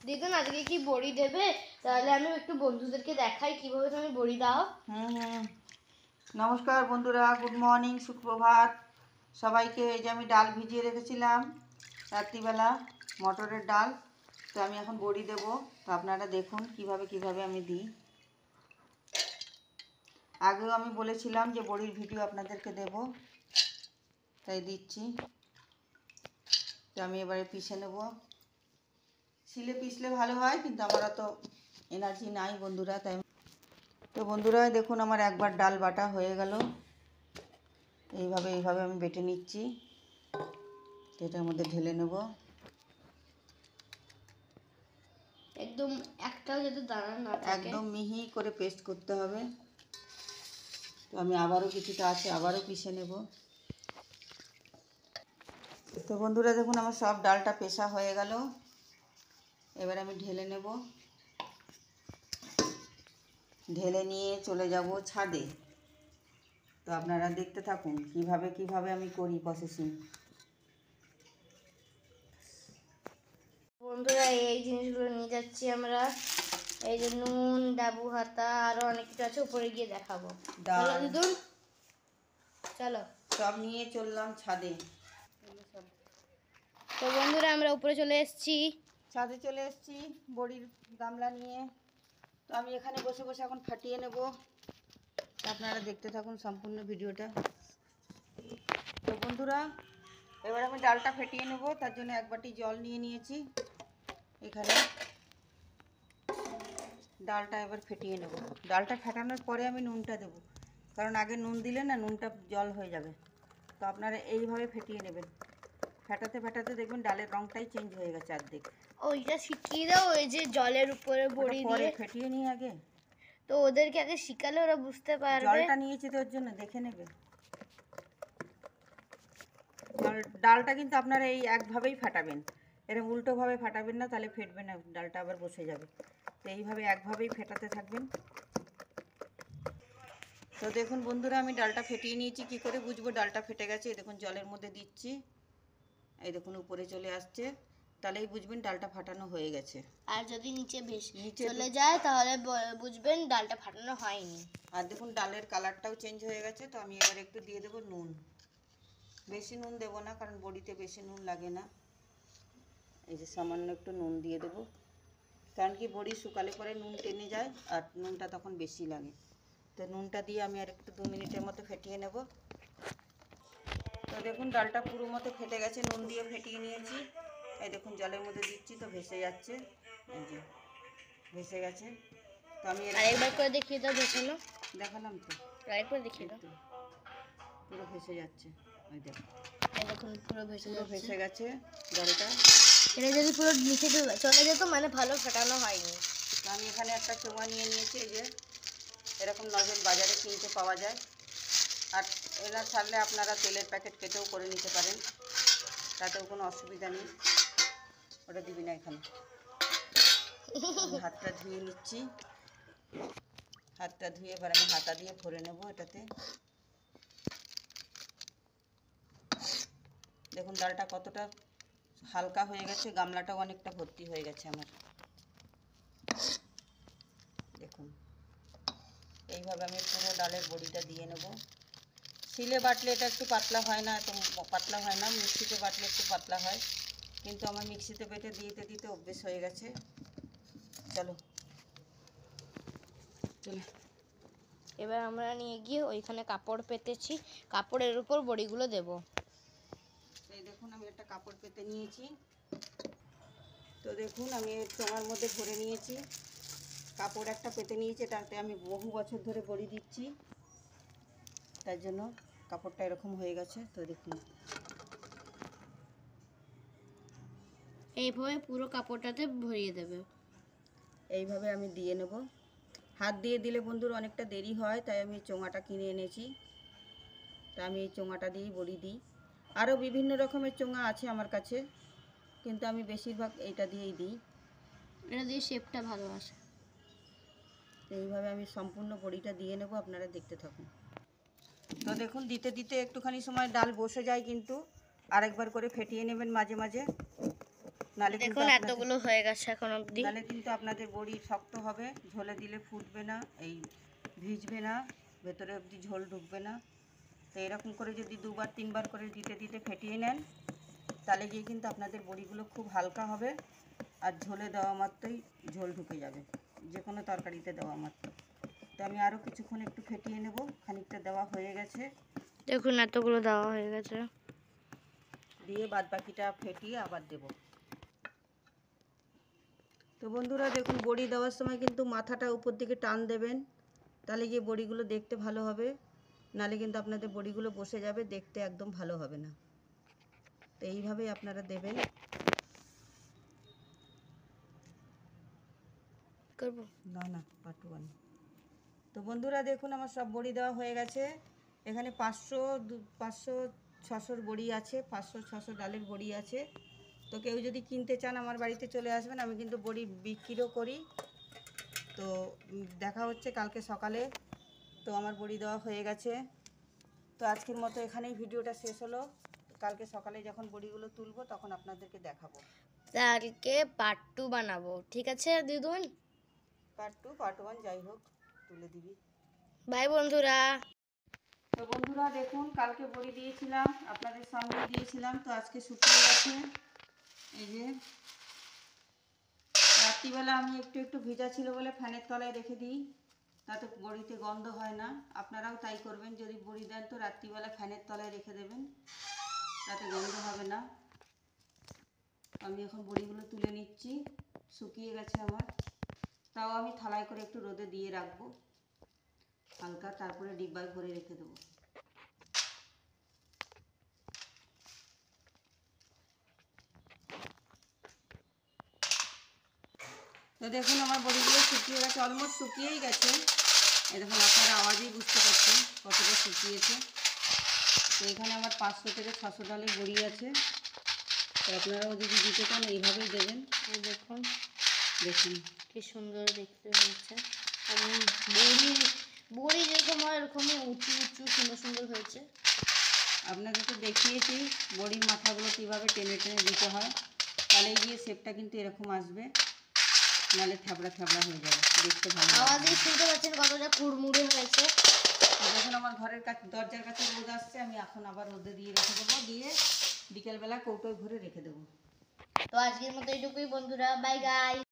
দিদুন আজকে কি বড়ি দেবে? তাহলে আমি একটু বন্ধুদেরকে দেখাই কিভাবে তুমি বড়ি দাও। নমস্কার বন্ধুরা, গুড মর্নিং, সুপ্রভাত সবাইকে। এই যে আমি ডাল ভিজিয়ে রেখেছিলাম রাত্রিবেলা, মটরের ডাল। তো আমি এখন বড়ি দেব। তো আপনারা দেখুন কিভাবে আমি দিই। আগেও আমি বলেছিলাম যে বড়ির ভিডিও আপনাদেরকে দেব, তাই দিচ্ছি। তো আমি এবারে পিষে নেব। শিলে পিষলে ভালো হয়, কিন্তু আমার তো এনার্জি নাই বন্ধুরা, তাই। তো বন্ধুরা দেখুন, আমার একবার ডাল বাটা হয়ে গেল। এইভাবে আমি বেটে নিচ্ছি। এটার মধ্যে ঢেলে নেব। একদম একটাও যাতে দানা না থাকে, একদম মিহি করে পেস্ট করতে হবে। তো আমি আবারও কিছুটা আছে, আবারও পিষে নেব। তো বন্ধুরা দেখুন, আমার সব ডালটা পেষা হয়ে গেল। এবার আমি ঢেলে নেব। ঢেলে নিয়ে চলে যাব ছাদে। তো আপনারা দেখতে থাকুন কিভাবে আমি করি প্রসেসিং। বন্ধুরা এই জিনিসগুলো নিয়ে যাচ্ছি আমরা। এই যে নুন, ডাবু হাতা, আরো অনেক কিছু আছে, উপরে গিয়ে দেখাবো। চলো দিদুন, চলো। সব নিয়ে চললাম ছাদে। তো বন্ধুরা আমরা উপরে চলে এসেছি। ছাদে চলে এসেছি বড়ির গামলা নিয়ে। তো আমি এখানে বসে বসে এখন ফাটিয়ে নেব। আপনারা দেখতে থাকুন সম্পূর্ণ ভিডিওটা। তো বন্ধুরা এবার আমি ডালটা ফেটিয়ে নেব। তার জন্য এক বাটি জল নিয়ে নিয়েছি। এখানে ডালটা এবার ফেটিয়ে নেব। ডালটা ফেটানোর পরে আমি নুনটা দেব, কারণ আগে নুন দিলে না নুনটা জল হয়ে যাবে। তো আপনারা এইভাবে ফেটিয়ে নেবেন। ফেটাতে ফেটাতে দেখবেন ডালের রঙটাই চেঞ্জ হয়ে গেছে অর্ধেক। ওইটা শিখিয়ে দাও, ওই যে জলের উপরে বড়ি দিয়ে। ফেটিয়ে নিয়ে আগে, তো ওদেরকে আগে শিখালে ওরা বুঝতে পারবে। জলটা নিয়েছি তো ওর জন্য দেখে নেবে। ডালটা কিন্তু আপনারা এই একভাবেই ফাটাবেন, এরকম উল্টোভাবে ফাটাবেন না, তাহলে ফেটবে না, ডালটা আবার বসে যাবে। তো এইভাবে একভাবেই ফেটাতে থাকবেন। তো দেখুন বন্ধুরা, আমি ডালটা ফেটিয়ে নিয়েছি। কি করে বুঝবো ডালটা ফেটে গেছে? এই দেখুন জলের মধ্যে দিচ্ছি, এই দেখুন উপরে চলে আসছে, তাহলেই বুঝবেন ডালটা ফাটানো হয়ে গেছে। আর যদি নিচে চলে যায় তাহলে বুঝবেন ডালটা ফাটানো হয়নি। আর দেখুন ডালের কালারটাও চেঞ্জ হয়ে গেছে। তো আমি এবার একটু দিয়ে দেবো নুন। বেশি নুন দেবো না, কারণ বড়িতে বেশি নুন লাগে না। এই যে সামান্য একটু নুন দিয়ে দেবো, কারণ কি বড়ি শুকালে পরে নুন টেনে যায় আর নুনটা তখন বেশি লাগে। তো নুনটা দিয়ে আমি আর একটু 2 মিনিটের মতো ফেটিয়ে নেব। তো দেখুন ডালটা পুরো মতো ফেটে গেছে, নুন দিয়ে ফেটিয়ে নিয়েছি। এই দেখুন জলের মধ্যে দিচ্ছি তো ভেসে যাচ্ছে, এই যে ভেসে গেছে। তো আমি আরেকবার করে দেখিয়ে দাও, দেখানো। দেখালাম তো, আরেকবার দেখিয়ে দাও। পুরো ভেসে যাচ্ছে, ওই দেখুন। এই দেখুন পুরো ভেসে গেছে জলটা। এটা যদি পুরো নিচে চলে যেত মানে ভালো ফাটানো হয়নি। তো আমি এখানে একটা চোঙা নিয়ে নিয়েছি। এই যে এরকম নজল বাজারে কিনতে পাওয়া যায়। আর এরা ছাড়লে আপনারা তেলের প্যাকেট কেটেও করে নিতে পারেন, তাতেও কোনো অসুবিধা নেই। ওটা দিবি না এখানে। হাতটা ধুয়ে নিচ্ছি। হাতটা ধুয়ে এবার আমি হাতা দিয়ে ভরে নেব এটাতে। দেখুন ডালটা কতটা হালকা হয়ে গেছে, গামলাটাও অনেকটা ভর্তি হয়ে গেছে আমার। দেখুন এইভাবে আমি পুরো ডালের বড়িটা দিয়ে নেব। শিলে বাটলে এটা একটু পাতলা হয় না, এত পাতলা হয় না। মিক্সিতে বাটলে একটু পাতলা হয়, কিন্তু আমার মিক্সিতে বেটে দিতে দিতে অভ্যেস হয়ে গেছে। চলো এবার আমরা নিয়ে গিয়ে ওইখানে কাপড় পেতেছি, কাপড়ের উপর বড়িগুলো দেব। এই দেখুন আমি একটা কাপড় পেতে নিয়েছি। তো দেখুন আমি চোঙার মধ্যে ভরে নিয়েছি, কাপড় একটা পেতে নিয়েছি। এটাতে আমি বহু বছর ধরে বড়ি দিচ্ছি, তার জন্য কাপড়টা এরকম হয়ে গেছে। তো দেখুন এইভাবে পুরো কাপড়টাতে ভরিয়ে দেবে। এইভাবে আমি দিয়ে নেব। হাত দিয়ে দিলে বন্ধুর অনেকটা দেরি হয়, তাই আমি চোঙাটা কিনে এনেছি। তা আমি এই চোঙাটা দিয়েই বড়ি দিই। আরও বিভিন্ন রকমের চোঙা আছে আমার কাছে, কিন্তু আমি বেশিরভাগ এইটা দিয়েই দিই। এটা দিয়ে শেপটা ভালো আসে। এইভাবে আমি সম্পূর্ণ বড়িটা দিয়ে নেব, আপনারা দেখতে থাকুন। তো দেখুন দিতে দিতে একটুখানি সময় ডাল বসে যায়, কিন্তু আরেকবার করে ফেটিয়ে নেবেন মাঝে মাঝে। নালে কিন্তু দেখুন এতগুলো হয়ে গেছে এখন অবধি। নালে কিন্তু আপনাদের বড়ি শক্ত হবে, ঝোলে দিলে ফুটবে না, এই ভিজবে না, ভেতরে অবধি ঝোল ঢুকবে না। তো এরকম করে যদি 2বার 3বার করে দিতে দিতে ফেটিয়ে নেন, তাহলে গিয়ে কিন্তু আপনাদের বড়িগুলো খুব হালকা হবে আর ঝোলে দেওয়া মাত্রই ঝোল ঢুকে যাবে, যে কোনো তরকারিতে দেওয়া মাত্র। তো আমি আরও কিছুক্ষণ একটু ফেটিয়ে নেব। খানিকটা দেওয়া হয়ে গেছে, দেখুন এতগুলো দেওয়া হয়ে গেছে। দিয়ে বাদ বাকিটা ফেটিয়ে আবার দেব। তো বন্ধুরা দেখুন, বড়ি দেওয়ার সময় কিন্তু মাথাটা উপর দিকে টান দেবেন, তাহলে গিয়ে বড়িগুলো দেখতে ভালো হবে, নালে কিন্তু আপনাদের বড়িগুলো বসে যাবে, দেখতে একদম ভালো হবে না। তো এইভাবেই আপনারা দেবেন। করবো না না পাটুয়ানি। তো বন্ধুরা দেখুন, আমার সব বড়ি দেওয়া হয়ে গেছে। এখানে 500-600 বড়ি আছে, 500-600 ডালের বড়ি আছে। তো কেউ যদি কিনতে চান আমার বাড়িতে চলে আসবেন, আমি কিন্তু বড়ি বিক্রিও করি। তো দেখা হচ্ছে কালকে সকালে। তো আমার বড়ি দেওয়া হয়ে গেছে। তো আজকের মতো এখানেই ভিডিওটা শেষ হলো। কালকে সকালে যখন বড়িগুলো তুলবো তখন আপনাদেরকে দেখাবো। কালকে পার্ট 2 বানাবো, ঠিক আছে দিদুন? পার্ট 2 পার্ট 1 যাই হোক, তুলে দিবি। বাই বন্ধুরা। তো বন্ধুরা দেখুন, কালকে বড়ি দিয়েছিলাম, আপনাদের সামনে দিয়েছিলাম, তো আজকে শুকিয়ে গেছে। এই যে রাত্রিবেলা আমি একটু একটু ভেজা ছিল বলে ফ্যানের তলায় রেখে দিই, তাতে বড়িতে গন্ধ হয় না। আপনারাও তাই করবেন, যদি বড়ি দেন তো রাত্রিবেলা ফ্যানের তলায় রেখে দেবেন, তাতে গন্ধ হবে না। আমি এখন বড়িগুলো তুলে নিচ্ছি, শুকিয়ে গেছে আমার। তাও আমি থালায় করে একটু রোদে দিয়ে রাখবো হালকা, তারপরে ডিব্বায় ভরে রেখে দেবো। তো দেখুন আমার বড়িগুলো শুকিয়ে গেছে, অলমোস্ট শুকিয়েই গেছে। এই দেখুন, আপনারা আওয়াজেই বুঝতে পারছেন কতটা শুকিয়েছে। তো এখানে আমার 500-600 ডালের বড়ি আছে। তো আপনারাও যদি দিতে চান এইভাবেই দেবেন। এই দেখুন দেখুন কি সুন্দর দেখতে হয়েছে। এবং বড়ি যেরকম হয় এরকমই উঁচু উঁচু সুন্দর সুন্দর হয়েছে। আপনাদের তো দেখিয়েছি বড়ির মাথাগুলো কীভাবে টেনে টেনে দিতে হয়, তাহলে গিয়ে শেপটা কিন্তু এরকম আসবে, নাহলে থ্যাবড়া থ্যাবড়া হয়ে যাবে, দেখতে ভালো লাগবে না। আওয়াজে শুনতে পাচ্ছেন কতটা কুড়মুড়ে হয়েছে। যখন আমার ঘরের কাছে দরজার কাছে রোদ আসছে, আমি এখন আবার রোদে দিয়ে রেখে দেবো, দিয়ে বিকেলবেলা কৌটোয় ভরে রেখে দেবো। তো আজকের মতো এইটুকুই বন্ধুরা, বাই গাই।